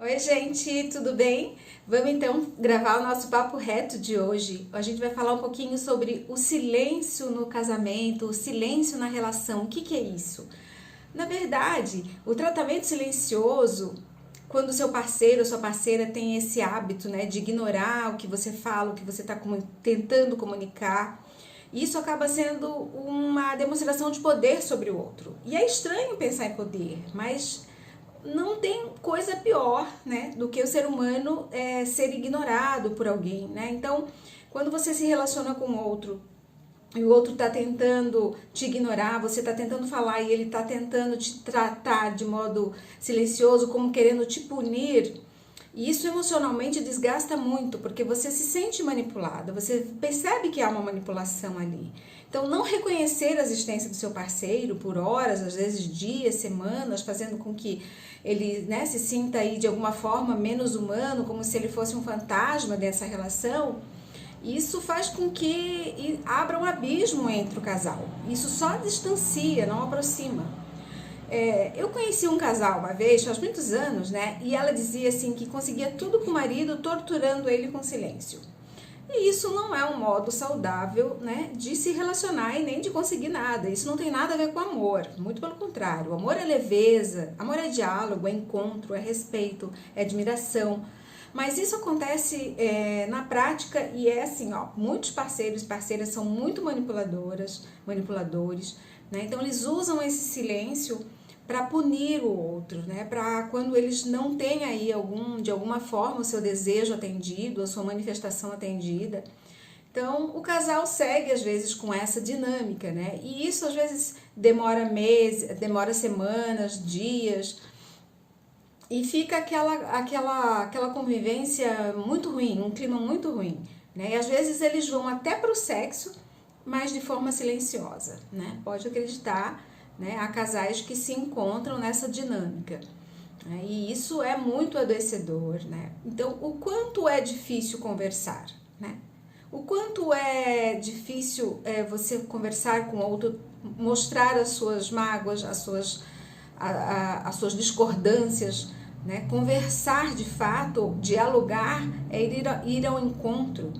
Oi, gente, tudo bem? Vamos então gravar o nosso papo reto de hoje. A gente vai falar um pouquinho sobre o silêncio no casamento, o silêncio na relação. O que é isso? Na verdade, o tratamento silencioso, quando o seu parceiro ou sua parceira tem esse hábito, né, de ignorar o que você fala, o que você está tentando comunicar, isso acaba sendo uma demonstração de poder sobre o outro. E é estranho pensar em poder, mas não tem coisa pior, né, do que o ser humano ser ignorado por alguém, né? Então, quando você se relaciona com outro e o outro está tentando te ignorar, você está tentando falar e ele está tentando te tratar de modo silencioso, como querendo te punir, e isso emocionalmente desgasta muito, porque você se sente manipulado, você percebe que há uma manipulação ali. Então, não reconhecer a existência do seu parceiro por horas, às vezes dias, semanas, fazendo com que ele, né, se sinta aí de alguma forma menos humano, como se ele fosse um fantasma dessa relação, isso faz com que abra um abismo entre o casal. Isso só distancia, não aproxima. Eu conheci um casal uma vez, faz muitos anos, né? E ela dizia assim que conseguia tudo com o marido, torturando ele com silêncio. E isso não é um modo saudável, né, de se relacionar e nem de conseguir nada. Isso não tem nada a ver com amor, muito pelo contrário. O amor é leveza, amor é diálogo, é encontro, é respeito, é admiração. Mas isso acontece na prática e é assim, ó, muitos parceiros e parceiras são muito manipuladores, né? Então eles usam esse silêncio para punir o outro, né? Para quando eles não têm aí de alguma forma o seu desejo atendido, a sua manifestação atendida. Então o casal segue às vezes com essa dinâmica, né? E isso às vezes demora meses, demora semanas, dias, e fica aquela convivência muito ruim, um clima muito ruim, né? E às vezes eles vão até para o sexo, mas de forma silenciosa, né? Pode acreditar, né? Há casais que se encontram nessa dinâmica, né? E isso é muito adoecedor, né? Então, o quanto é difícil conversar, né? O quanto é difícil você conversar com outro, mostrar as suas mágoas, as suas discordâncias, né? Conversar de fato, dialogar, é ir ao encontro,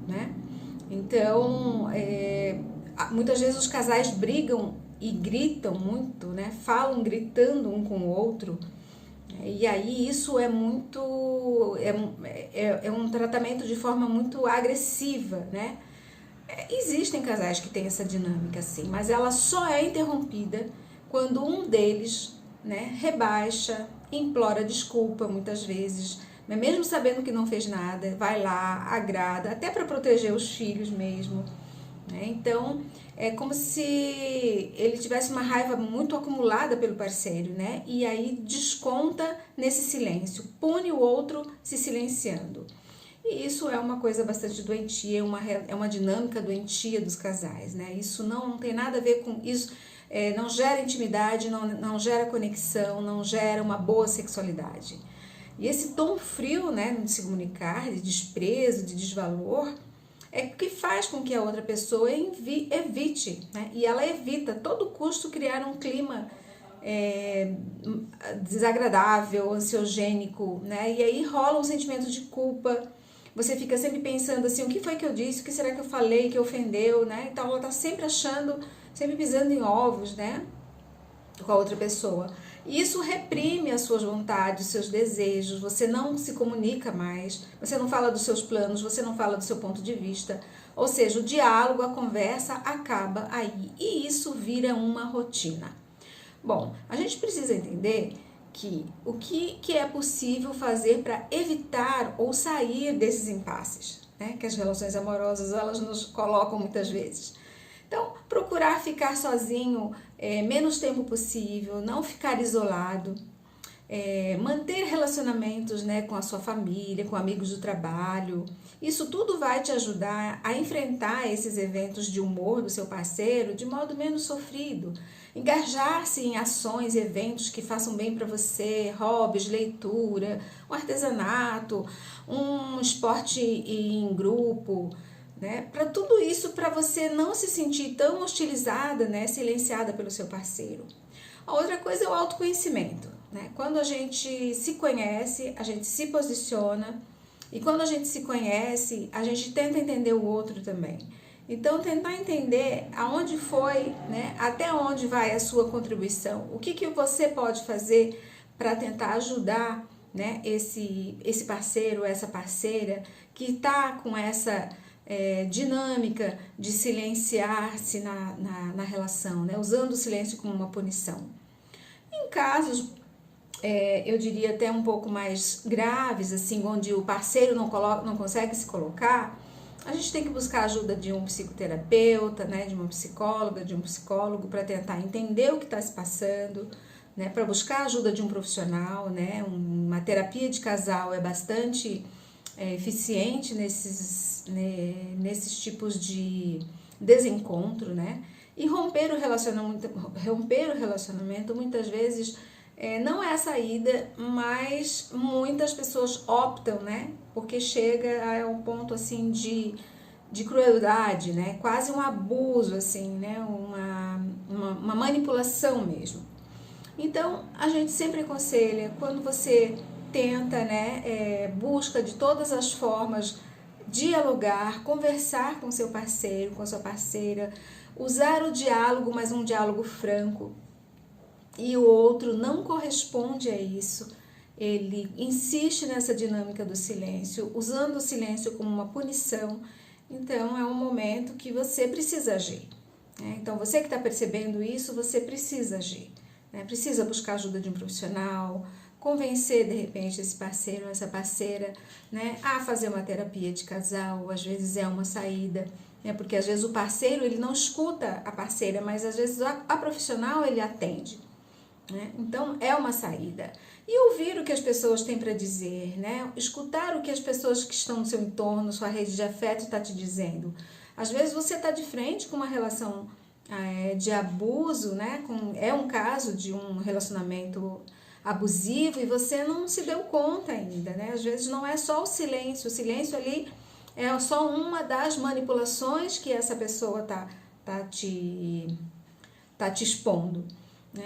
né? Então, muitas vezes os casais brigam e gritam muito, né? Falam gritando um com o outro, e aí isso é muito, é um tratamento de forma muito agressiva, né? Existem casais que têm essa dinâmica assim, mas ela só é interrompida quando um deles, né, rebaixa, implora desculpa muitas vezes, mas mesmo sabendo que não fez nada, vai lá, agrada, até para proteger os filhos mesmo, né? Então é como se ele tivesse uma raiva muito acumulada pelo parceiro, né? E aí desconta nesse silêncio, pune o outro se silenciando. E isso é uma coisa bastante doentia, é uma dinâmica doentia dos casais, né? Isso não tem nada a ver com isso, não gera intimidade, não gera conexão, não gera uma boa sexualidade. E esse tom frio, né, de se comunicar, de desprezo, de desvalor, é que faz com que a outra pessoa evite, né? E ela evita a todo custo criar um clima desagradável, ansiogênico, né? E aí rola um sentimento de culpa. Você fica sempre pensando assim, o que foi que eu disse, o que será que eu falei que ofendeu, né? Então ela tá sempre achando, sempre pisando em ovos, né, com a outra pessoa. E isso reprime as suas vontades, os seus desejos, você não se comunica mais, você não fala dos seus planos, você não fala do seu ponto de vista, ou seja, o diálogo, a conversa acaba aí, e isso vira uma rotina. Bom, a gente precisa entender o que é possível fazer para evitar ou sair desses impasses, né, que as relações amorosas elas nos colocam muitas vezes. Então, procurar ficar sozinho menos tempo possível, não ficar isolado, manter relacionamentos, né, com a sua família, com amigos do trabalho. Isso tudo vai te ajudar a enfrentar esses eventos de humor do seu parceiro de modo menos sofrido. Engajar-se em ações e eventos que façam bem para você, hobbies, leitura, um artesanato, um esporte em grupo, né? Para tudo isso, para você não se sentir tão hostilizada, né, silenciada pelo seu parceiro. A outra coisa é o autoconhecimento. né? Quando a gente se conhece, a gente se posiciona, e quando a gente se conhece, a gente tenta entender o outro também. Então, tentar entender aonde foi, né, até onde vai a sua contribuição, o que você pode fazer para tentar ajudar, né, esse parceiro, essa parceira que está com essa dinâmica de silenciar-se na relação, né, usando o silêncio como uma punição. Em casos, eu diria até um pouco mais graves, assim, onde o parceiro não consegue se colocar, a gente tem que buscar a ajuda de um psicoterapeuta, né, de uma psicóloga, de um psicólogo, para tentar entender o que está se passando, né, para buscar a ajuda de um profissional, né, uma terapia de casal é bastante eficiente nesses tipos de desencontro, né, e romper o relacionamento muitas vezes não é a saída, mas muitas pessoas optam, né? Porque chega a um ponto assim de crueldade, né? Quase um abuso, assim, né? Uma manipulação mesmo. Então, a gente sempre aconselha, quando você tenta, né? Busca de todas as formas dialogar, conversar com seu parceiro, com sua parceira, usar o diálogo, mas um diálogo franco, e o outro não corresponde a isso, ele insiste nessa dinâmica do silêncio, usando o silêncio como uma punição, então é um momento que você precisa agir, né? Então você que está percebendo isso, você precisa agir, né? Precisa buscar ajuda de um profissional, convencer de repente esse parceiro ou essa parceira, né, a fazer uma terapia de casal, às vezes é uma saída, né, porque às vezes o parceiro ele não escuta a parceira, mas às vezes a profissional ele atende. Né? Então é uma saída. E ouvir o que as pessoas têm para dizer, né? Escutar o que as pessoas que estão no seu entorno, sua rede de afeto está te dizendo. Às vezes você está de frente com uma relação de abuso, né? É um caso de um relacionamento abusivo e você não se deu conta ainda, né? Às vezes não é só o silêncio ali é só uma das manipulações que essa pessoa tá te expondo.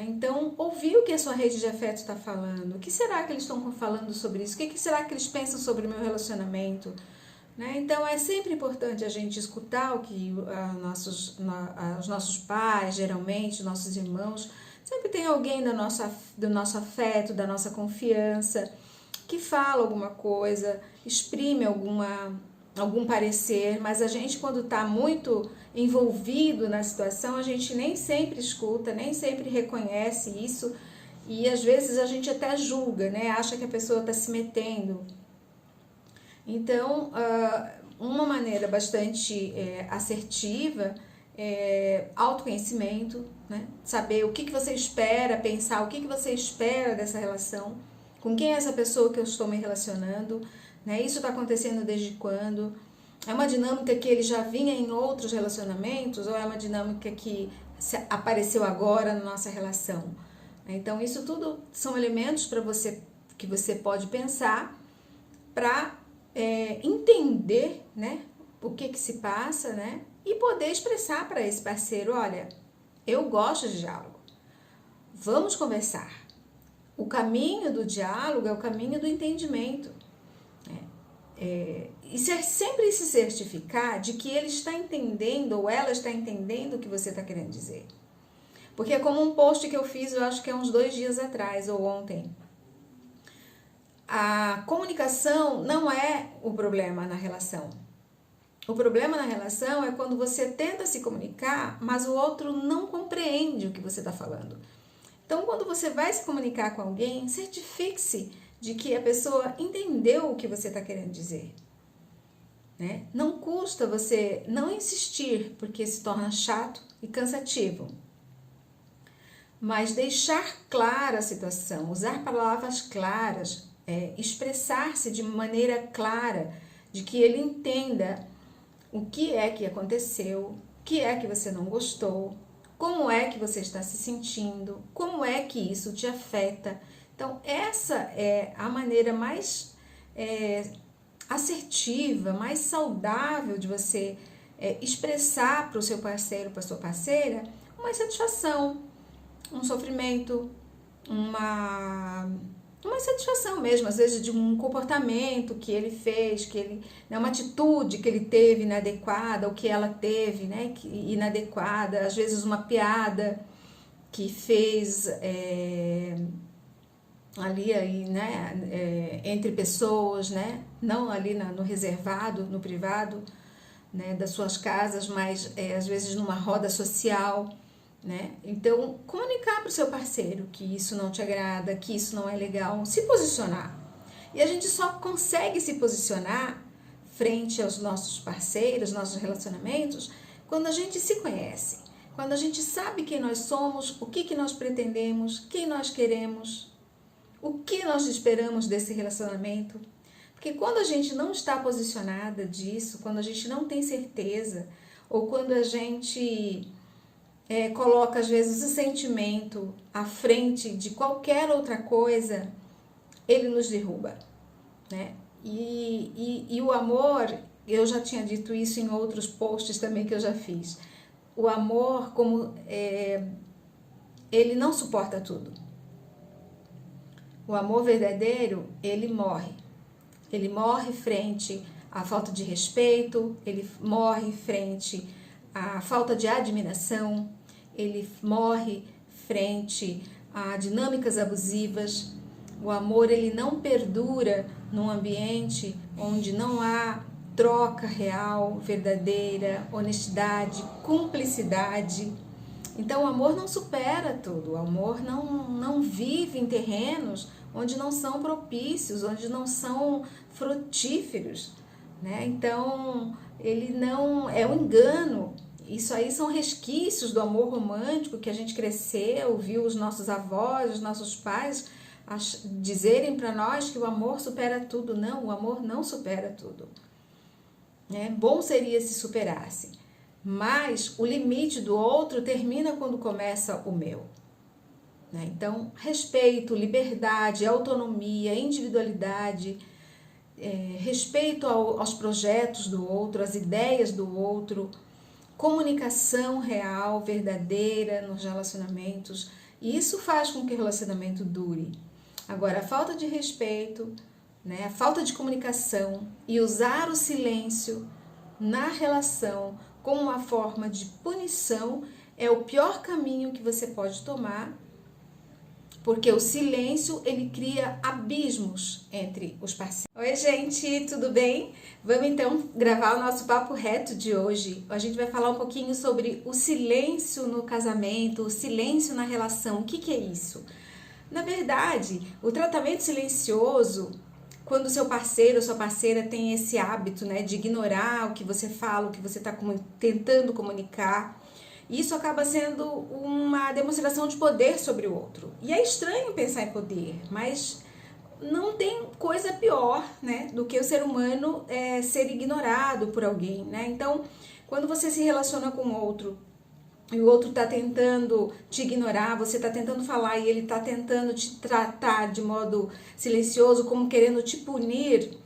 Então, ouvir o que a sua rede de afeto está falando. O que será que eles estão falando sobre isso? O que será que eles pensam sobre o meu relacionamento? Então, é sempre importante a gente escutar o que os nossos pais, geralmente, nossos irmãos, sempre tem alguém do nosso afeto, da nossa confiança, que fala alguma coisa, exprime algum parecer, mas a gente, quando está muito envolvido na situação, a gente nem sempre escuta, nem sempre reconhece isso, e às vezes a gente até julga, né? Acha que a pessoa está se metendo. Então, uma maneira bastante assertiva é autoconhecimento, né? Saber o que você espera, pensar o que você espera dessa relação, com quem é essa pessoa que eu estou me relacionando, né? Isso está acontecendo desde quando? É uma dinâmica que ele já vinha em outros relacionamentos ou é uma dinâmica que apareceu agora na nossa relação? Então, isso tudo são elementos que você pode pensar para entender, né, o que se passa, né, e poder expressar para esse parceiro: olha, eu gosto de diálogo, vamos conversar. O caminho do diálogo é o caminho do entendimento. E sempre se certificar de que ele está entendendo ou ela está entendendo o que você está querendo dizer. Porque é como um post que eu fiz, eu acho que há uns 2 dias atrás ou ontem. A comunicação não é o problema na relação. O problema na relação é quando você tenta se comunicar, mas o outro não compreende o que você está falando. Então, quando você vai se comunicar com alguém, certifique-se de que a pessoa entendeu o que você está querendo dizer. Né? Não custa você não insistir, porque se torna chato e cansativo. Mas deixar clara a situação, usar palavras claras, expressar-se de maneira clara, de que ele entenda o que é que aconteceu, o que é que você não gostou, como é que você está se sentindo, como é que isso te afeta. Então, essa é a maneira mais assertiva, mais saudável de você expressar para o seu parceiro, para a sua parceira, uma insatisfação, um sofrimento, uma insatisfação mesmo, às vezes de um comportamento que ele fez, né, uma atitude que ele teve inadequada, ou que ela teve, né, inadequada, às vezes uma piada que fez ali, né, entre pessoas, né, não ali no reservado, no privado, né, das suas casas, mas às vezes numa roda social, né? Então, comunicar para o seu parceiro que isso não te agrada, que isso não é legal, se posicionar. E a gente só consegue se posicionar frente aos nossos parceiros, nossos relacionamentos, quando a gente se conhece, quando a gente sabe quem nós somos, o que nós pretendemos, quem nós queremos, o que nós esperamos desse relacionamento. Porque quando a gente não está posicionada disso, quando a gente não tem certeza, ou quando a gente coloca às vezes o sentimento à frente de qualquer outra coisa, ele nos derruba, né? E o amor, eu já tinha dito isso em outros posts também que eu já fiz, o amor, ele não suporta tudo. O amor verdadeiro, ele morre frente à falta de respeito, ele morre frente à falta de admiração, ele morre frente a dinâmicas abusivas. O amor, ele não perdura num ambiente onde não há troca real, verdadeira, honestidade, cumplicidade. Então o amor não supera tudo, o amor não vive em terrenos onde não são propícios, onde não são frutíferos, né? Então ele não é um engano. Isso aí são resquícios do amor romântico que a gente cresceu, viu os nossos avós, os nossos pais dizerem para nós que o amor supera tudo. Não, o amor não supera tudo. Bom seria se superasse, mas o limite do outro termina quando começa o meu. Então, respeito, liberdade, autonomia, individualidade, respeito aos projetos do outro, às ideias do outro, comunicação real, verdadeira nos relacionamentos, e isso faz com que o relacionamento dure. Agora, a falta de respeito, né, a falta de comunicação e usar o silêncio na relação como uma forma de punição é o pior caminho que você pode tomar, porque o silêncio, ele cria abismos entre os parceiros. Oi, gente, tudo bem? Vamos então gravar o nosso papo reto de hoje. A gente vai falar um pouquinho sobre o silêncio no casamento, o silêncio na relação. O que é isso? Na verdade, o tratamento silencioso, quando o seu parceiro ou sua parceira tem esse hábito, né, de ignorar o que você fala, o que você está tentando comunicar, isso acaba sendo uma demonstração de poder sobre o outro. E é estranho pensar em poder, mas não tem coisa pior, né, do que o ser humano ser ignorado por alguém, né? Então, quando você se relaciona com o outro e o outro está tentando te ignorar, você está tentando falar e ele está tentando te tratar de modo silencioso, como querendo te punir,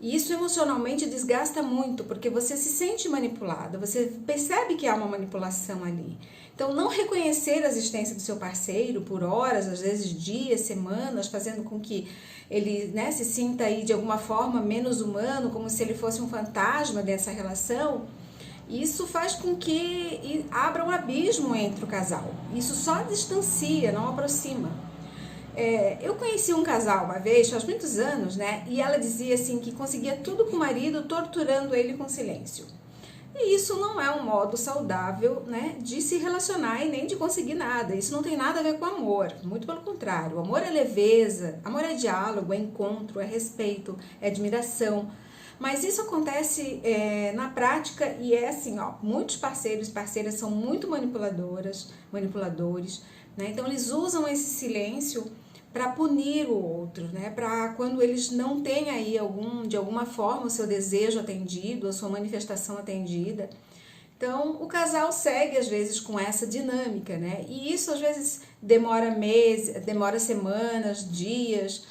e isso emocionalmente desgasta muito, porque você se sente manipulada, você percebe que há uma manipulação ali. Então, não reconhecer a existência do seu parceiro por horas, às vezes dias, semanas, fazendo com que ele, né, se sinta aí de alguma forma menos humano, como se ele fosse um fantasma dessa relação, isso faz com que abra um abismo entre o casal. Isso só distancia, não aproxima. Eu conheci um casal uma vez, faz muitos anos, né? E ela dizia assim que conseguia tudo com o marido, torturando ele com silêncio. E isso não é um modo saudável, né, de se relacionar e nem de conseguir nada. Isso não tem nada a ver com amor, muito pelo contrário. O amor é leveza, amor é diálogo, é encontro, é respeito, é admiração. Mas isso acontece na prática e é assim, ó, muitos parceiros e parceiras são muito manipuladores, né? Então eles usam esse silêncio para punir o outro, né? Para quando eles não têm aí de alguma forma o seu desejo atendido, a sua manifestação atendida. Então o casal segue às vezes com essa dinâmica, né? E isso às vezes demora meses, demora semanas, dias,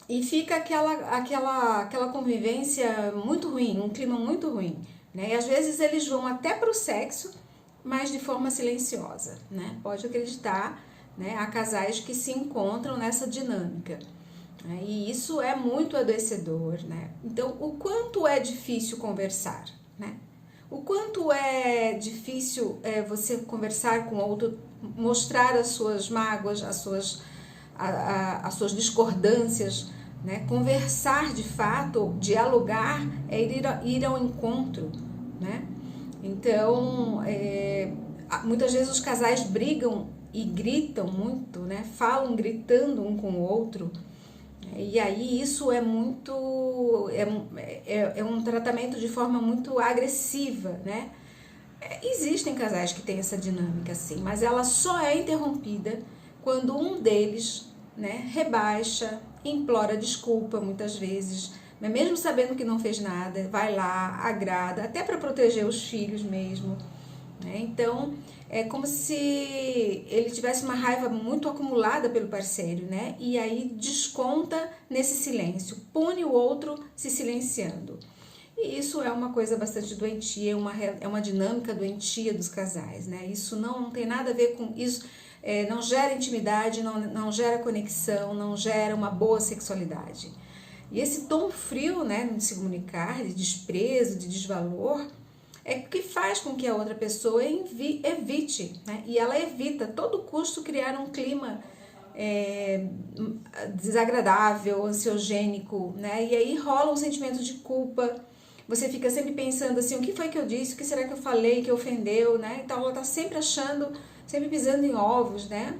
e fica aquela convivência muito ruim, um clima muito ruim, né? E às vezes eles vão até para o sexo, mas de forma silenciosa, né? Pode acreditar, né? Há casais que se encontram nessa dinâmica, né? E isso é muito adoecedor, né? Então, o quanto é difícil conversar, né? O quanto é difícil você conversar com outro, mostrar as suas mágoas, as suas discordâncias, né? Conversar de fato, dialogar, é ir ao encontro, né? Então, muitas vezes os casais brigam e gritam muito, né? Falam gritando um com o outro, e aí isso é muito, é um tratamento de forma muito agressiva, né? Existem casais que têm essa dinâmica, sim, mas ela só é interrompida quando um deles, né, rebaixa, implora desculpa muitas vezes, mas mesmo sabendo que não fez nada, vai lá, agrada, até para proteger os filhos mesmo, né? Então, é como se ele tivesse uma raiva muito acumulada pelo parceiro, né? E aí desconta nesse silêncio, pune o outro se silenciando. E isso é uma coisa bastante doentia, é uma dinâmica doentia dos casais, né? Isso não tem nada a ver com isso, não gera intimidade, não gera conexão, não gera uma boa sexualidade. E esse tom frio, né, de se comunicar, de desprezo, de desvalor, é o que faz com que a outra pessoa evite, né? E ela evita a todo custo criar um clima desagradável, ansiogênico, né? E aí rola um sentimento de culpa. Você fica sempre pensando assim, o que foi que eu disse, o que será que eu falei que ofendeu, né? Então ela tá sempre achando, sempre pisando em ovos, né?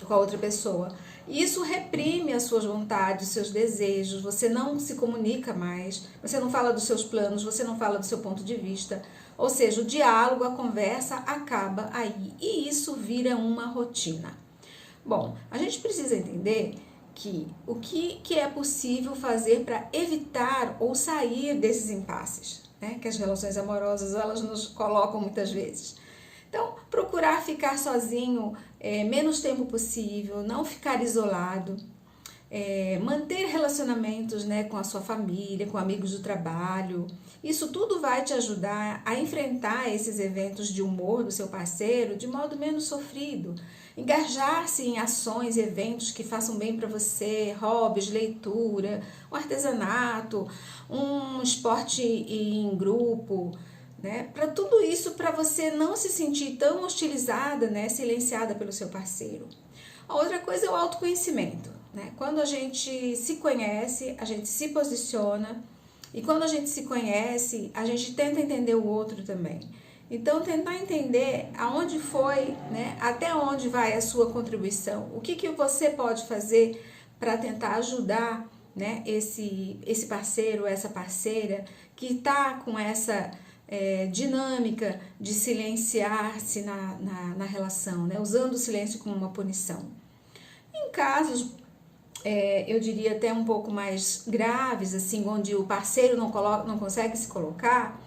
Com a outra pessoa. E isso reprime as suas vontades, os seus desejos, você não se comunica mais, você não fala dos seus planos, você não fala do seu ponto de vista. Ou seja, o diálogo, a conversa acaba aí. E isso vira uma rotina. Bom, a gente precisa entender que o que é possível fazer para evitar ou sair desses impasses, né? Que as relações amorosas elas nos colocam muitas vezes. Então, procurar ficar sozinho menos tempo possível, não ficar isolado, manter relacionamentos, né, com a sua família, com amigos do trabalho. Isso tudo vai te ajudar a enfrentar esses eventos de humor do seu parceiro de modo menos sofrido. Engajar-se em ações, eventos que façam bem para você, hobbies, leitura, um artesanato, um esporte em grupo, né? Para tudo isso, para você não se sentir tão hostilizada, né, silenciada pelo seu parceiro. A outra coisa é o autoconhecimento, né? Quando a gente se conhece, a gente se posiciona, e quando a gente se conhece, a gente tenta entender o outro também. Então, tentar entender aonde foi, né, até onde vai a sua contribuição, o que você pode fazer para tentar ajudar, né, esse parceiro, essa parceira que está com essa dinâmica de silenciar-se na relação, né, usando o silêncio como uma punição. Em casos, eu diria até um pouco mais graves, assim, onde o parceiro não consegue se colocar,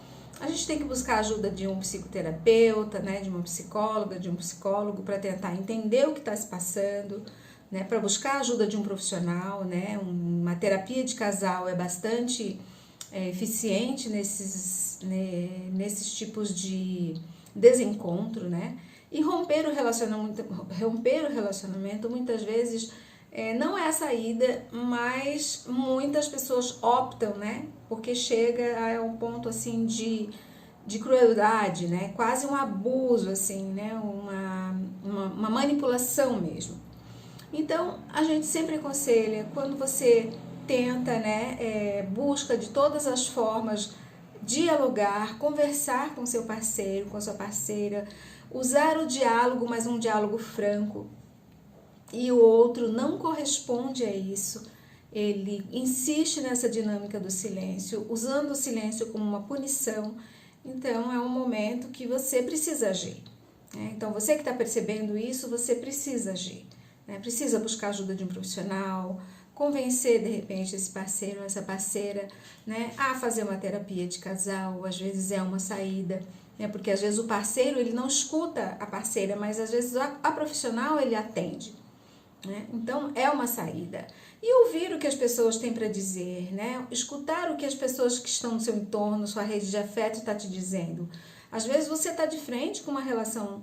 a gente tem que buscar a ajuda de um psicoterapeuta, né, de uma psicóloga, de um psicólogo, para tentar entender o que está se passando, né, para buscar a ajuda de um profissional, né, uma terapia de casal é bastante eficiente nesses tipos de desencontro, né, e romper o relacionamento muitas vezes não é a saída, mas muitas pessoas optam, né? Porque chega a um ponto assim de crueldade, né? Quase um abuso, assim, né? Uma manipulação mesmo. Então, a gente sempre aconselha, quando você tenta, né? Busca de todas as formas dialogar, conversar com seu parceiro, com a sua parceira, usar o diálogo, mas um diálogo franco, e o outro não corresponde a isso, ele insiste nessa dinâmica do silêncio, usando o silêncio como uma punição, então é um momento que você precisa agir, né? Então você que está percebendo isso, você precisa agir, né? Precisa buscar ajuda de um profissional, convencer de repente esse parceiro, essa parceira, né, a fazer uma terapia de casal, às vezes é uma saída, né, porque às vezes o parceiro ele não escuta a parceira, mas às vezes a profissional ele atende. Né? Então é uma saída. E ouvir o que as pessoas têm para dizer, né? Escutar o que as pessoas que estão no seu entorno, sua rede de afeto está te dizendo. Às vezes você está de frente com uma relação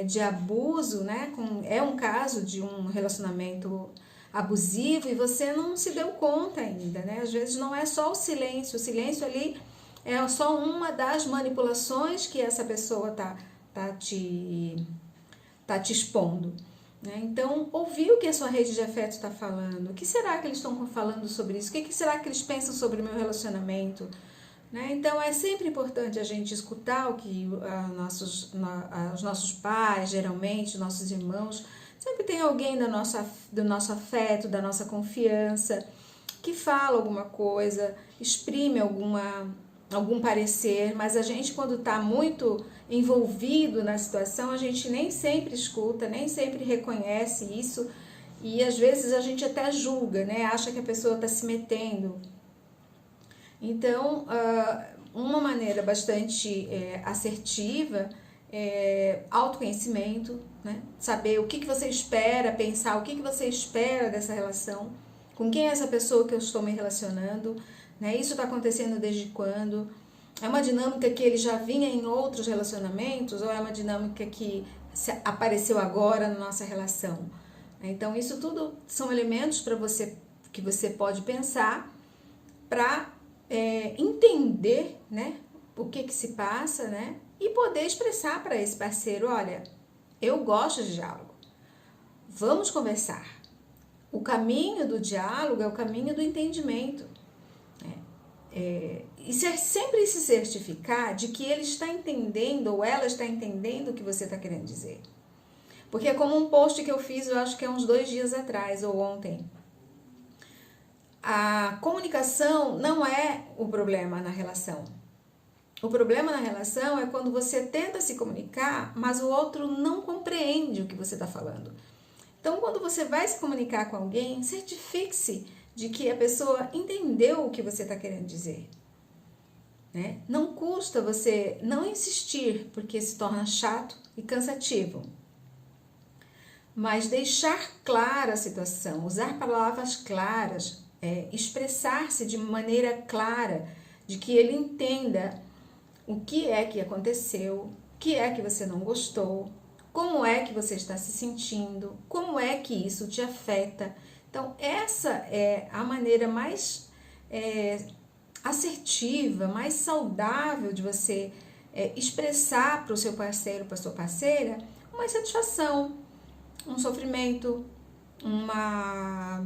de abuso, né? É um caso de um relacionamento abusivo e você não se deu conta ainda, né? Às vezes não é só o silêncio ali é só uma das manipulações que essa pessoa tá te expondo. Né? Então, ouvir o que a sua rede de afeto está falando. O que será que eles estão falando sobre isso? O que será que eles pensam sobre o meu relacionamento? Né? Então, é sempre importante a gente escutar o que os nossos pais, geralmente, nossos irmãos, sempre tem alguém do nosso afeto, da nossa confiança, que fala alguma coisa, exprime algum parecer, mas a gente, quando está muito envolvido na situação, a gente nem sempre escuta, nem sempre reconhece isso, e às vezes a gente até julga, né? Acha que a pessoa está se metendo. Então, uma maneira bastante assertiva é autoconhecimento, né? Saber o que você espera, pensar o que você espera dessa relação, com quem é essa pessoa que eu estou me relacionando, né? Isso está acontecendo desde quando? É uma dinâmica que ele já vinha em outros relacionamentos ou é uma dinâmica que apareceu agora na nossa relação? Então, isso tudo são elementos para você que você pode pensar para entender, né, o que se passa, né, e poder expressar para esse parceiro: olha, eu gosto de diálogo, vamos conversar. O caminho do diálogo é o caminho do entendimento. E sempre se certificar de que ele está entendendo ou ela está entendendo o que você está querendo dizer. Porque é como um post que eu fiz, eu acho que é uns 2 dias atrás ou ontem. A comunicação não é o problema na relação. O problema na relação é quando você tenta se comunicar, mas o outro não compreende o que você está falando. Então, quando você vai se comunicar com alguém, certifique-se de que a pessoa entendeu o que você está querendo dizer. Né? Não custa você não insistir, porque se torna chato e cansativo. Mas deixar clara a situação, usar palavras claras, expressar-se de maneira clara, de que ele entenda o que é que aconteceu, o que é que você não gostou, como é que você está se sentindo, como é que isso te afeta. Então, essa é a maneira mais assertiva, mais saudável de você expressar para o seu parceiro, para a sua parceira, uma insatisfação, um sofrimento, uma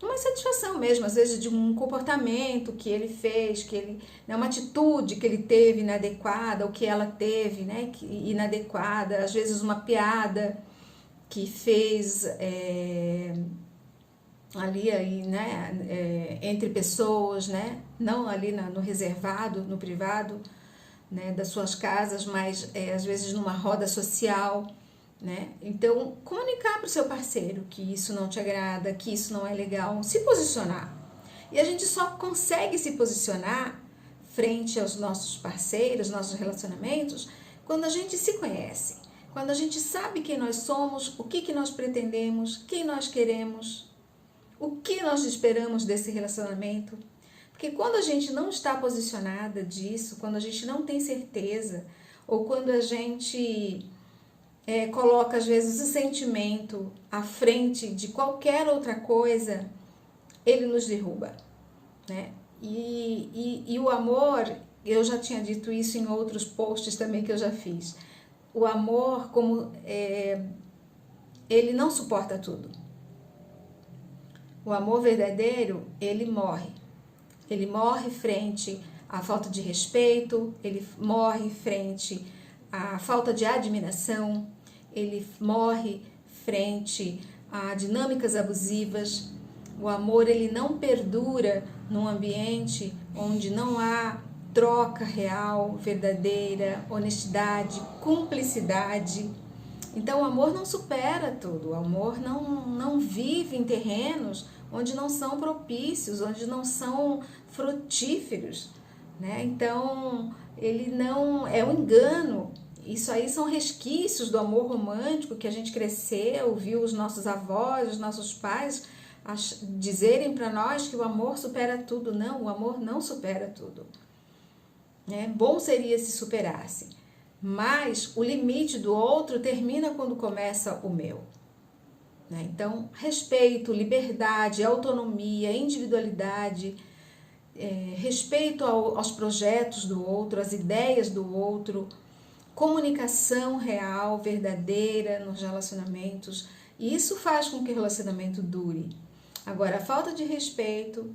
insatisfação mesmo, às vezes de um comportamento que ele fez, uma atitude que ele teve inadequada, ou que ela teve, né, inadequada, às vezes uma piada que fez ali, né, entre pessoas, né, não ali no reservado, no privado, né, das suas casas, mas às vezes numa roda social. Né? Então, comunicar para o seu parceiro que isso não te agrada, que isso não é legal, se posicionar. E a gente só consegue se posicionar frente aos nossos parceiros, nossos relacionamentos, quando a gente se conhece, quando a gente sabe quem nós somos, o que nós pretendemos, quem nós queremos, o que nós esperamos desse relacionamento. Porque quando a gente não está posicionada disso, quando a gente não tem certeza, ou quando a gente coloca às vezes o sentimento à frente de qualquer outra coisa, ele nos derruba, né? E o amor, eu já tinha dito isso em outros posts também que eu já fiz. O amor, como ele não suporta tudo. O amor verdadeiro, ele morre. Ele morre frente à falta de respeito, ele morre frente à falta de admiração, ele morre frente a dinâmicas abusivas. O amor, ele não perdura num ambiente onde não há troca real, verdadeira, honestidade, cumplicidade. Então, o amor não supera tudo. O amor não vive em terrenos onde não são propícios, onde não são frutíferos, né? Então, ele não é um engano. Isso aí são resquícios do amor romântico que a gente cresceu, viu os nossos avós, os nossos pais dizerem para nós que o amor supera tudo. Não, o amor não supera tudo. Bom seria se superasse. mas o limite do outro termina quando começa o meu. Né? Então, respeito, liberdade, autonomia, individualidade, respeito aos projetos do outro, às ideias do outro, comunicação real, verdadeira nos relacionamentos, e isso faz com que o relacionamento dure. Agora, a falta de respeito,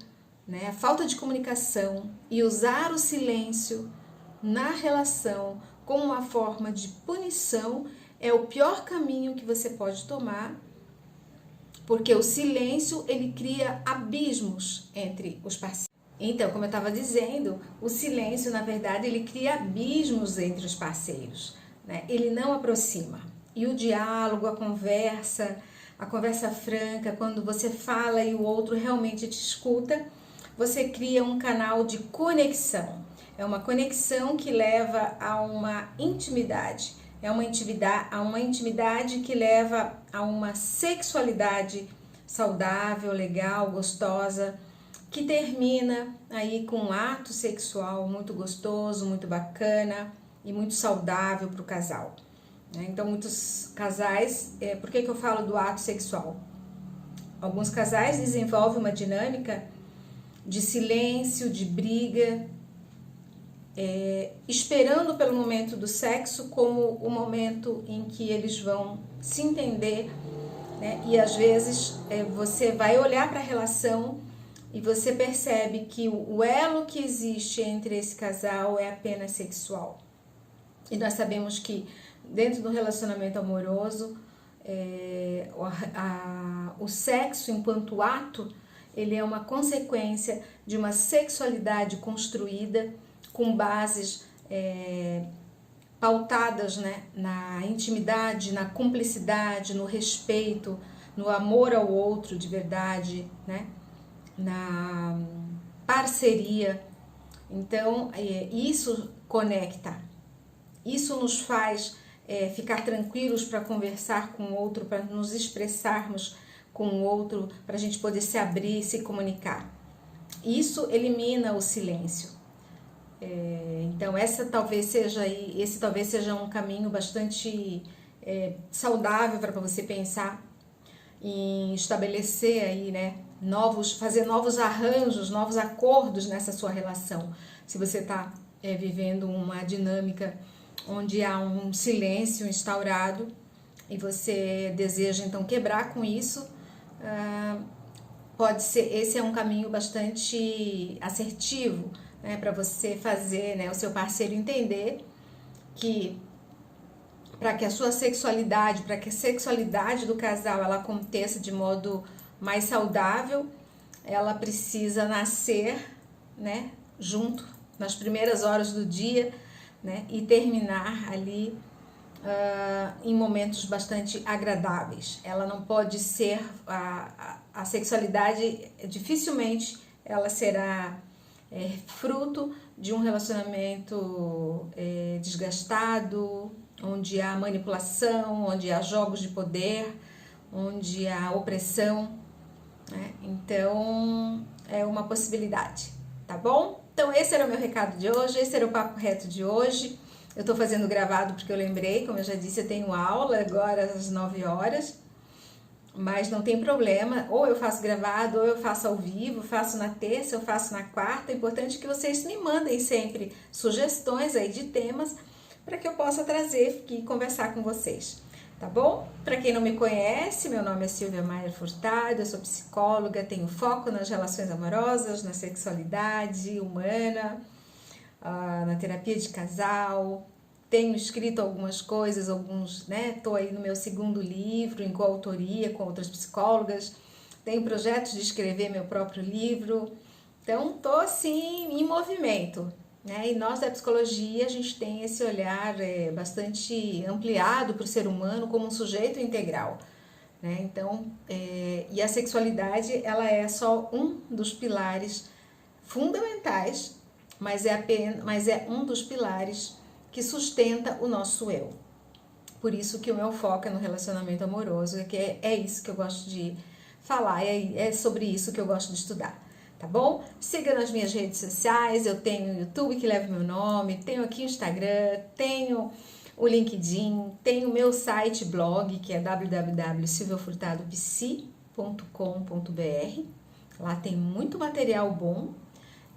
né, a falta de comunicação e usar o silêncio na relação como uma forma de punição é o pior caminho que você pode tomar, porque o silêncio ele cria abismos entre os parceiros. Então, como eu estava dizendo, o silêncio, na verdade, ele cria abismos entre os parceiros, né? Ele não aproxima. E o diálogo, a conversa franca, quando você fala e o outro realmente te escuta, você cria um canal de conexão. É uma conexão que leva a uma intimidade. É uma intimidade que leva a uma sexualidade saudável, legal, gostosa, que termina aí com um ato sexual muito gostoso, muito bacana e muito saudável para o casal. Então, muitos casais, por que eu falo do ato sexual? Alguns casais desenvolvem uma dinâmica de silêncio, de briga, esperando pelo momento do sexo como o momento em que eles vão se entender, né? E às vezes você vai olhar para a relação e você percebe que o elo que existe entre esse casal é apenas sexual. E nós sabemos que dentro do relacionamento amoroso, o sexo enquanto ato, ele é uma consequência de uma sexualidade construída com bases pautadas, né, na intimidade, na cumplicidade, no respeito, no amor ao outro de verdade, né, na parceria. Então, isso conecta, isso nos faz ficar tranquilos para conversar com o outro, para nos expressarmos com o outro, para a gente poder se abrir, se comunicar. Isso elimina o silêncio. Então, esse talvez seja um caminho bastante saudável para você pensar em estabelecer aí, né, fazer novos arranjos, novos acordos nessa sua relação. Se você está vivendo uma dinâmica onde há um silêncio instaurado e você deseja então quebrar com isso, pode ser, esse é um caminho bastante assertivo, né, para você fazer, né, o seu parceiro entender que para que a sua sexualidade, para que a sexualidade do casal ela aconteça de modo mais saudável, ela precisa nascer, né, junto nas primeiras horas do dia, né, e terminar ali em momentos bastante agradáveis. Ela não pode ser a sexualidade, dificilmente ela será fruto de um relacionamento desgastado, onde há manipulação, onde há jogos de poder, onde há opressão, né? Então, é uma possibilidade, tá bom? Então, esse era o meu recado de hoje, esse era o Papo Reto de hoje. Eu tô fazendo gravado porque eu lembrei, como eu já disse, eu tenho aula agora às 9 horas, mas não tem problema, ou eu faço gravado, ou eu faço ao vivo, faço na terça, eu faço na quarta. O importante é que vocês me mandem sempre sugestões aí de temas para que eu possa trazer aqui e conversar com vocês, tá bom? Para quem não me conhece, meu nome é Silvia Maier Furtado, eu sou psicóloga, tenho foco nas relações amorosas, na sexualidade humana, na terapia de casal. Tenho escrito algumas coisas, tô aí no meu segundo livro, em coautoria com outras psicólogas. Tenho projetos de escrever meu próprio livro. Então, tô assim, em movimento, né? E nós da psicologia, a gente tem esse olhar bastante ampliado para o ser humano como um sujeito integral, né? Então, e a sexualidade, ela é só um dos pilares fundamentais, mas é um dos pilares que sustenta o nosso eu. Por isso que o meu foco é no relacionamento amoroso, que é isso que eu gosto de falar, é sobre isso que eu gosto de estudar. tá bom? Siga nas minhas redes sociais, eu tenho o YouTube que leva meu nome, tenho aqui o Instagram, tenho o LinkedIn, tenho o meu site blog, que é www.silviafurtadopsi.com.br. Lá tem muito material bom.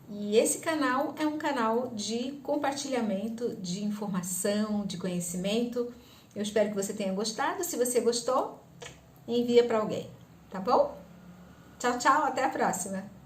E esse canal é um canal de compartilhamento de informação, de conhecimento. Eu espero que você tenha gostado. Se você gostou, envia para alguém, tá bom? Tchau, tchau, até a próxima!